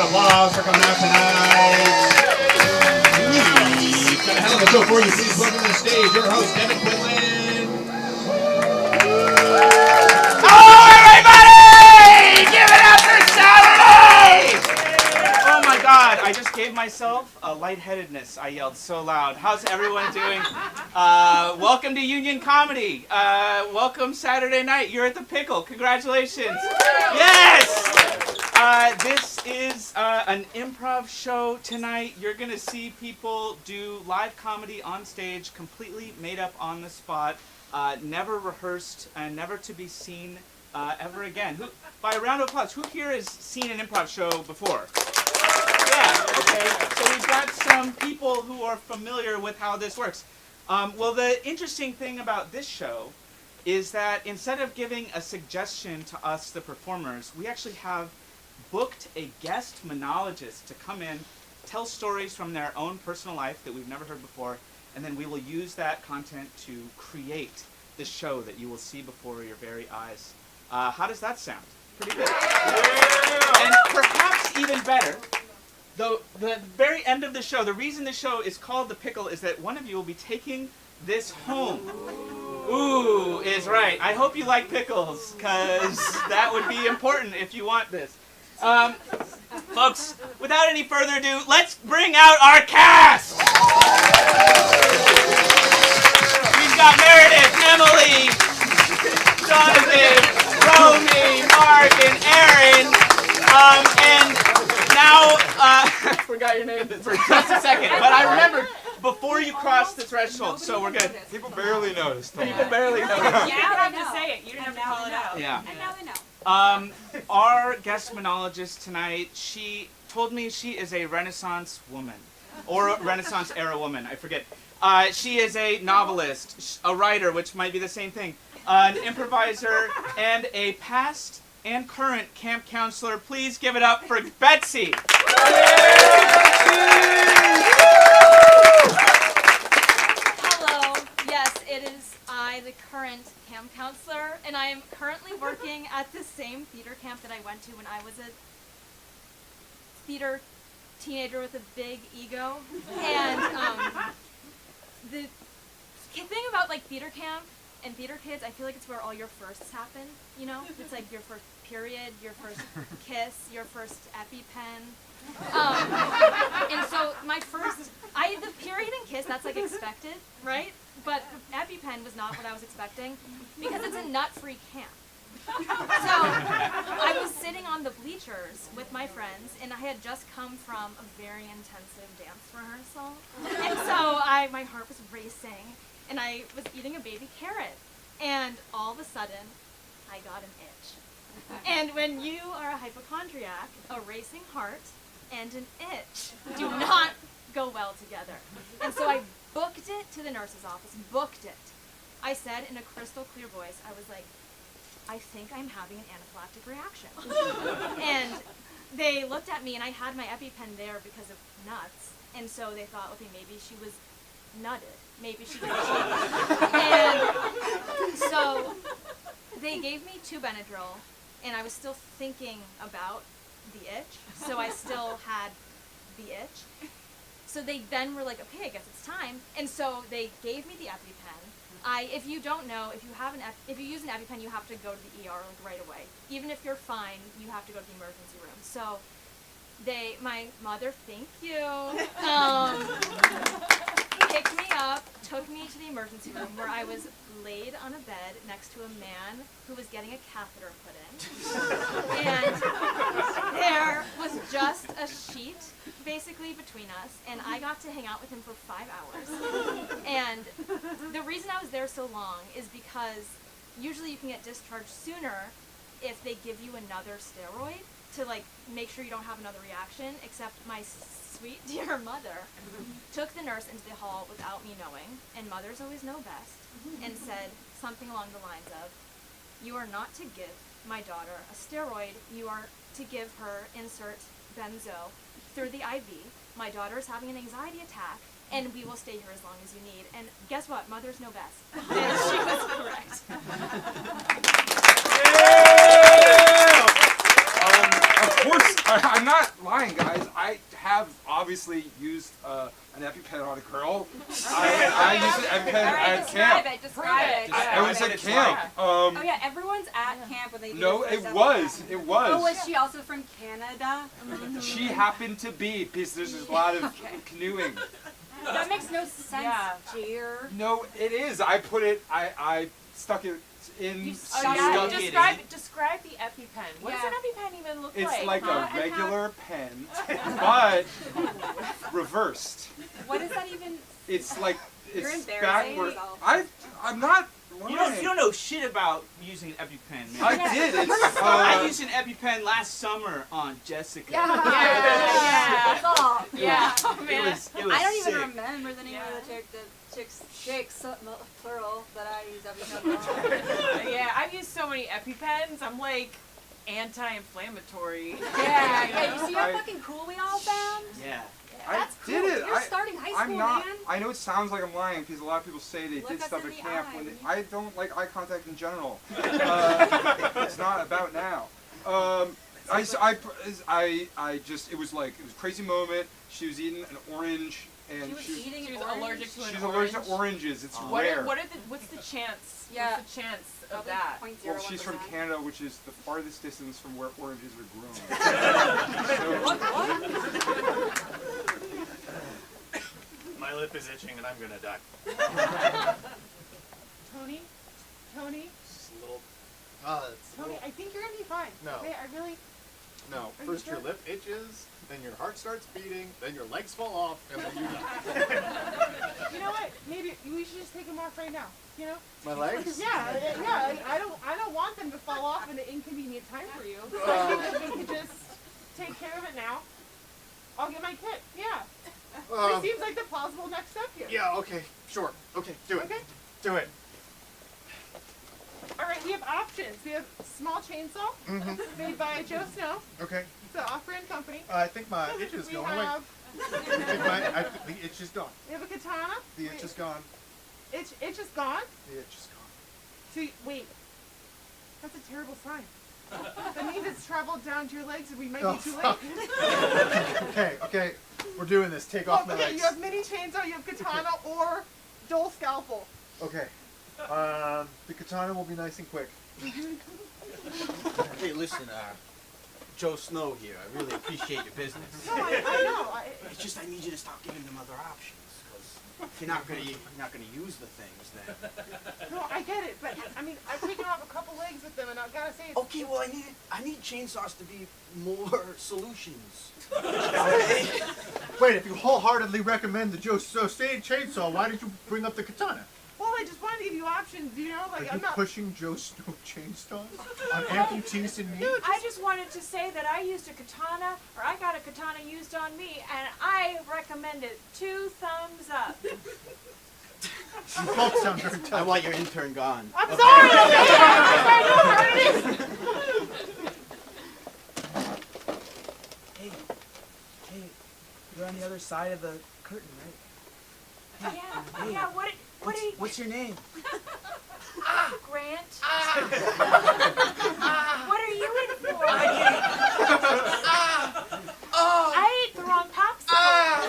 of applause for coming out tonight. We've got a hell of a show for you. Please welcome to the stage your host, Devin Quinlan. Hello, everybody! Give it up for Saturday! Oh my God, I just gave myself a lightheadedness. I yelled so loud. How's everyone doing? Welcome to Union Comedy. Welcome Saturday night. You're at the Pickle. Congratulations. Yes! This is an improv show tonight. You're going to see people do live comedy on stage, completely made up on the spot, never rehearsed, and never to be seen ever again. By a round of applause, who here has seen an improv show before? Yeah, okay. So we've got some people who are familiar with how this works. Well, the interesting thing about this show is that instead of giving a suggestion to us, the performers, we actually have booked a guest monologist to come in, tell stories from their own personal life that we've never heard before, and then we will use that content to create the show that you will see before your very eyes. How does that sound? Pretty good. Yeah. And perhaps even better, the very end of the show, the reason the show is called The Pickle is that one of you will be taking this home. Ooh, is right. I hope you like pickles, because that would be important if you want this. Folks, without any further ado, let's bring out our cast! We've got Meredith, Emily, Jonathan, Romy, Mark, and Aaron. And now, I forgot your name for just a second, but I remembered before you cross the threshold, so we're good. People barely noticed. People barely noticed. You don't have to say it. You don't have to call it out. Yeah. And now they know. Our guest monologist tonight, she told me she is a Renaissance woman, or a Renaissance era woman, I forget. She is a novelist, a writer, which might be the same thing, an improviser, and a past and current camp counselor. Please give it up for Betsy. Hello, yes, it is I, the current camp counselor, and I am currently working at the same theater camp that I went to when I was a theater teenager with a big ego. And the thing about like theater camp and theater kids, I feel like it's where all your firsts happen, you know? It's like your first period, your first kiss, your first EpiPen. And so my first, the period and kiss, that's like expected, right? But EpiPen was not what I was expecting because it's a nut-free camp. So I was sitting on the bleachers with my friends, and I had just come from a very intensive dance rehearsal. And so my heart was racing, and I was eating a baby carrot. And all of a sudden, I got an itch. And when you are a hypochondriac, a racing heart and an itch do not go well together. And so I booked it to the nurse's office, booked it. I said in a crystal clear voice, I was like, I think I'm having an anaphylactic reaction. And they looked at me, and I had my EpiPen there because of nuts. And so they thought, okay, maybe she was nutted. Maybe she was And so they gave me 2 Benadryl, and I was still thinking about the itch. So I still had the itch. So they then were like, okay, I guess it's time. And so they gave me the EpiPen. If you don't know, if you use an EpiPen, you have to go to the ER like right away. Even if you're fine, you have to go to the emergency room. So my mother, thank you, picked me up, took me to the emergency room where I was laid on a bed next to a man who was getting a catheter put in. And there was just a sheet basically between us, and I got to hang out with him for 5 hours. And the reason I was there so long is because usually you can get discharged sooner if they give you another steroid to like make sure you don't have another reaction, except my sweet dear mother took the nurse into the hall without me knowing, and mothers always know best, and said something along the lines of, you are not to give my daughter a steroid, you are to give her insert benzo through the IV. My daughter is having an anxiety attack, and we will stay here as long as you need. And guess what? Mothers know best. And she was correct. Of course, I'm not lying, have obviously used an EpiPen on a girl. I used an EpiPen at camp. Describe it. I was at camp. Oh yeah, everyone's at camp when they do No, this it stuff. was. It was. Oh, was she also from Canada? She happened to be, because there's a lot of canoeing. That makes no sense, dear. No, it is. I put it, I stuck it in. Describe the EpiPen. What does an EpiPen even look like? It's like a regular pen, but reversed. What does that even? It's like, You're it's embarrassing backward. yourself. I'm not lying. You don't know shit about using an EpiPen, man. I did. It's, I used an EpiPen last summer on Jessica. That's all. Yeah. It was I don't sick. even remember the name of the chicks, plural, that I use every time. Yeah, I've used so many EpiPens. I'm like anti-inflammatory. Yeah. You see how fucking cool we all found? Yeah. That's I did it. You're starting high school, I'm not. man. I know it sounds like I'm lying because a lot of people say they Look did us stuff in at the camp. eye. When I don't like eye contact in general. It's not about now. It was a crazy moment. She was eating an orange, and She was allergic to she's allergic to oranges. It's rare. What's the chance? Yeah. What's the chance of that? Well, she's from Canada, which is the farthest distance from where oranges are grown. My lip is itching and I'm gonna die. Tony? Just a little. Tony, I think you're gonna be fine. No. Okay, I really. No. Are you First sure? your lip itches, then your heart starts beating, then your legs fall off, and then you die. You know what? Maybe we should just take them off right now. You know? My legs? Yeah. I don't want them to fall off in an inconvenient time for you. So I think that we could just take care of it now. I'll get my kit. Yeah. This seems like the plausible next step here. Yeah. Okay. Sure. Okay. Do it. Okay. Do it. All right. We have options. We have small chainsaw made by Joe Snow. Okay. It's an off-brand company. I think my itch is We going have away. The itch is gone. we have a katana. The itch is gone. Itch is gone. The itch is gone. So wait, that's a terrible sign. That means it's traveled down to your legs and we might be too late. Okay. We're doing this. Take off my Okay, legs. you have mini chainsaw, you have katana, or dull scalpel. Okay. The katana will be nice and quick. Hey, listen, Joe Snow here. I really appreciate your business. No, I know. It's just I need you to stop giving them other options, because if you're not gonna use the things, then. No, I get it, but I mean, I've taken off a couple legs with them, and I've got to say, it's, Okay, well, I need chainsaws to be more solutions. Okay? Wait, if you wholeheartedly recommend the Joe Snow chainsaw, why did you bring up the katana? well, I just wanted to give you options, you know? Like, Are I'm you not. pushing Joe Snow chainsaws on amputees and me? I just wanted to say that I used a katana, or I got a katana used on me, and I recommend it. 2 thumbs up. You both sound very tough. I want your intern gone. I'm sorry, okay? I know how hard it is. Hey, you're on the other side of the curtain, right? Yeah, what are you... What's your name? Grant? What are you in for? I ate the wrong popsicle.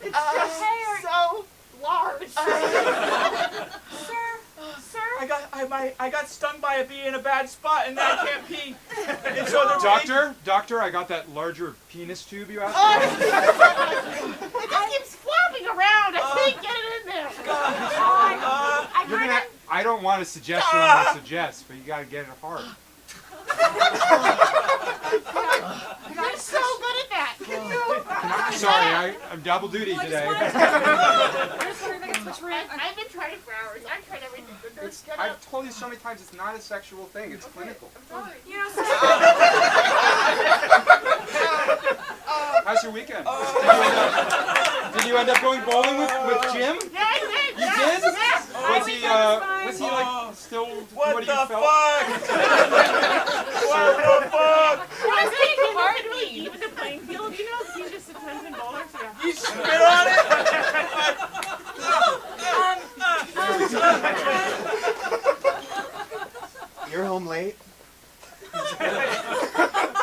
It's just so large. Sir? I got stung by a bee in a bad spot, and now I can't pee. And so the Doctor, I got that larger penis tube you asked Oh, for. it just keeps flopping around. I can't get it in there. I don't want to suggest you want to suggest, but you got to get it hard. You're so good at that. Can you? Sorry, I'm double duty today. I've been trying for hours. I've tried everything. I've told you so many times it's not a sexual thing, it's clinical. You know, How's your weekend? Did you end up going bowling with Jim? Yeah, I did. You did? Was he like still what do you felt? What the fuck? I think he could really even the playing field, you know? He's just a Clemson bowler, so yeah. You spit on it? You're home late?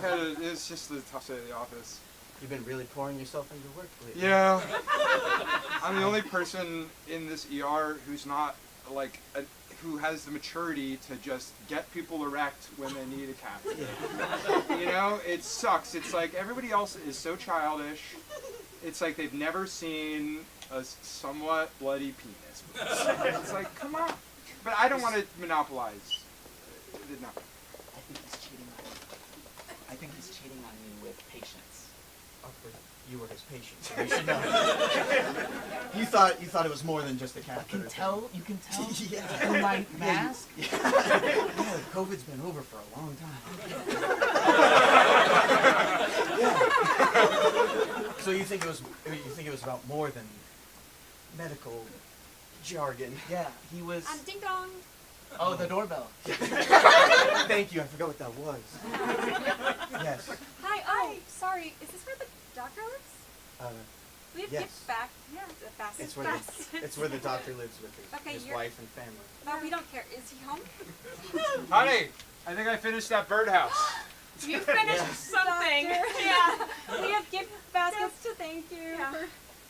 It's just the tough day at the office. You've been really pouring yourself into work lately. Yeah. I'm the only person in this ER who's not like who has the maturity to just get people erect when they need a catheter. You know, it sucks. It's like everybody else is so childish. It's like they've never seen a somewhat bloody penis. It's like, come on. But I don't want to monopolize. No. I think he's cheating on you. I think he's cheating on you with patience. Oh, but you were his patient, so you should know. You thought it was more than just a catheter. You can tell Yeah. through my mask? Yeah, COVID's been over for a long time. Yeah. So you think it was about more than medical jargon? Yeah, he was. Ding dong. Oh, the doorbell. Thank you, I forgot what that was. Yes. Hi, oh, sorry. Is this where the doctor lives? We have Yes. gift back. Yeah, the fastest. It's where the doctor lives with Okay, his you're- wife and family. Oh, we don't care. Is he home? Honey, I think I finished that birdhouse. You finished something. Doctor. Yeah. We have gift baskets to thank you. Yeah. For,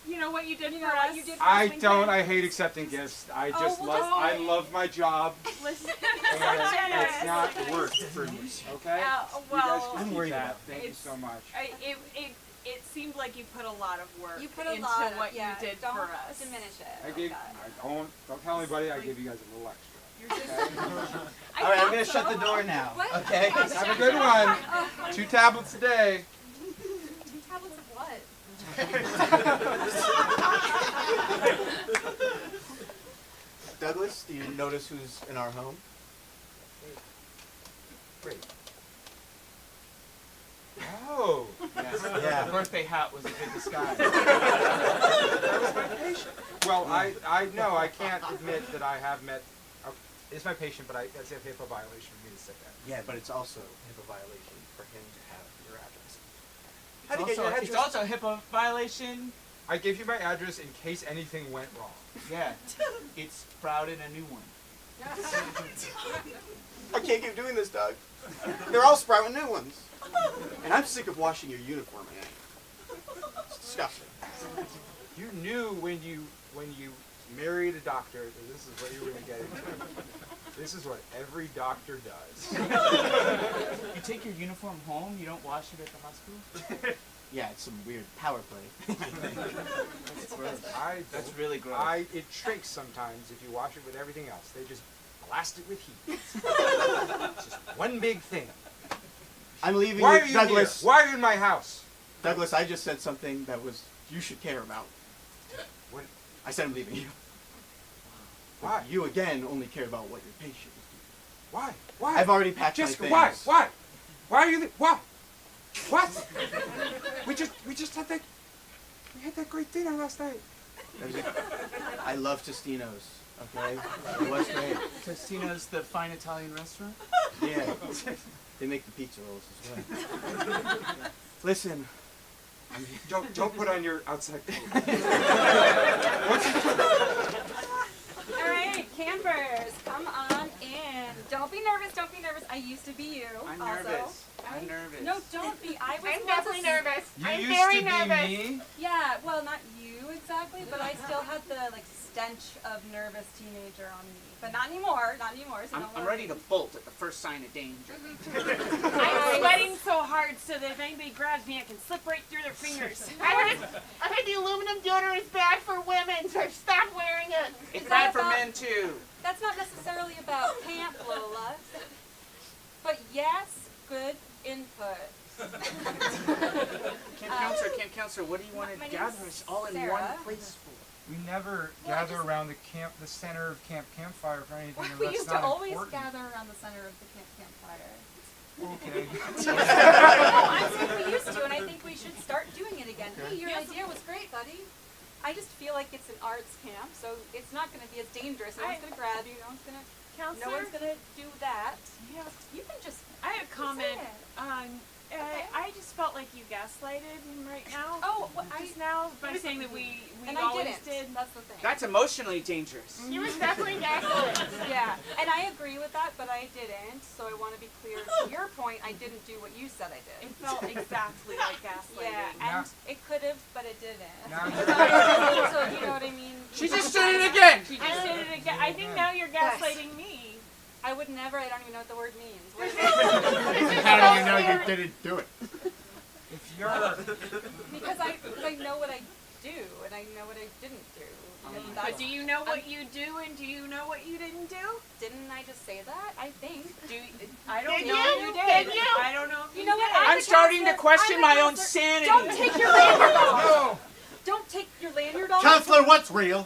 You know what you did you for know us? what you did for I us when don't. you- I hate accepting gifts. I Oh, just well, love. just- I love my job. Listen, And generous. it's not work for me. Okay. Yeah, You guys well, can I'm keep worried that. about Thank you it's- so much. It seemed like you put a lot of work You put a into lot of, what yeah, you did don't for us. diminish it. I gave. Don't tell anybody. I gave you guys a little extra. You're just, I All right, I'm thought gonna so. shut the door now. What? Okay. Have a good one. 2 tablets a day. 2 tablets of what? Douglas, do you notice who's in our home? Great. Oh. Yes. Yeah. The birthday hat was a good disguise. Well, I know I can't admit that I have met. It's my patient, but that's a HIPAA violation for me to say that. Yeah, but it's also HIPAA violation for him to have your address. How It's do you get your also, it's address? also a HIPAA violation. I gave you my address in case anything went wrong. Yeah, it's sprouted a new one. I can't keep doing this, Doug. They're all sprouting new ones. And I'm sick of washing your uniform, man. It's disgusting. You knew when you married a doctor that this is what you were going to get into. This is what every doctor does. You take your uniform home, you don't wash it at the hospital? Yeah, it's some weird power play. That's gross. That's That's really gross. it shrinks sometimes if you wash it with everything else. They just blast it with heat. It's just one big thing. I'm leaving Why with are you Douglas. here? Why are you in my house? Douglas, I just said something that was you should care about. What? I said I'm leaving you. Why? You again only care about what your patient is doing. Why? Why? I've already packed Jessica, my why? things. Why? Why are you? Why? What? we just had that. We had that great dinner last night. I love Tostino's. Okay, it was great. Tostino's, the fine Italian restaurant? Yeah, they make the pizza rolls as well. Listen, Don't put on your outside clothes. All right, campers, come on in. Don't be nervous. Don't be nervous. I used to be you. I'm also. nervous. I'm nervous. No, don't be. I was I'm once definitely a- nervous. You I'm used very to be nervous. me. Yeah, well, not you exactly, but I still had the stench of nervous teenager on me. But not anymore. Not anymore. So I'm don't ready worry. to bolt at the first sign of danger. I'm sweating so hard so that if anybody grabs me, I can slip right through their fingers. I heard the aluminum deodorant is bad for women, so stop wearing it. It's Is bad that for about- men too. That's not necessarily about camp, Lola. But yes, good input. Camp counselor, what do you want my to name's gather us all in Sarah. one place for? We never Well, I gather just- around the center of campfire for anything. Well, and we that's used to not always important. gather around the center of the campfire. Okay. Oh, I'm saying we used to, and I think we should start doing it again. Hey, your idea was great, buddy. I just feel like it's an arts camp, so it's not going to be as dangerous. No one's going to grab you. No one's going to. No Counselor, one's going to do that. yeah, You can just. I have a comment. Say I just felt like you gaslighted him right now. Oh, well, Just now by saying that we and I always didn't. did. That's the thing. That's emotionally dangerous. You was definitely gaslit. Yeah. Yeah, and I agree with that, but I didn't. So I want to be clear. To your point, I didn't do what you said I did. It felt exactly like gaslighting. Yeah, and it could have, but it didn't. Now So you know what I mean? She just did it again. She just did it again. I think now you're gaslighting me. I would never. I don't even know what the word means. What is How do you know you didn't do it? if you're Because I know what I do and I know what I didn't do. And But do you know what you do and do you know what you didn't do? Didn't I just say that? I think. I don't Did know you? if you did. Did you? I don't know if You know what? did. I'm starting to question my own Don't sanity. take your lanyard off. Don't take your lanyard off. Counselor, what's real?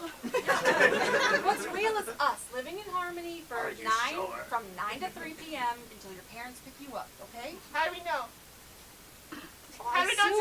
What's real is us living in harmony from 9 to 3 p.m. until your parents pick you up. Okay? How do we know? I How do we know it's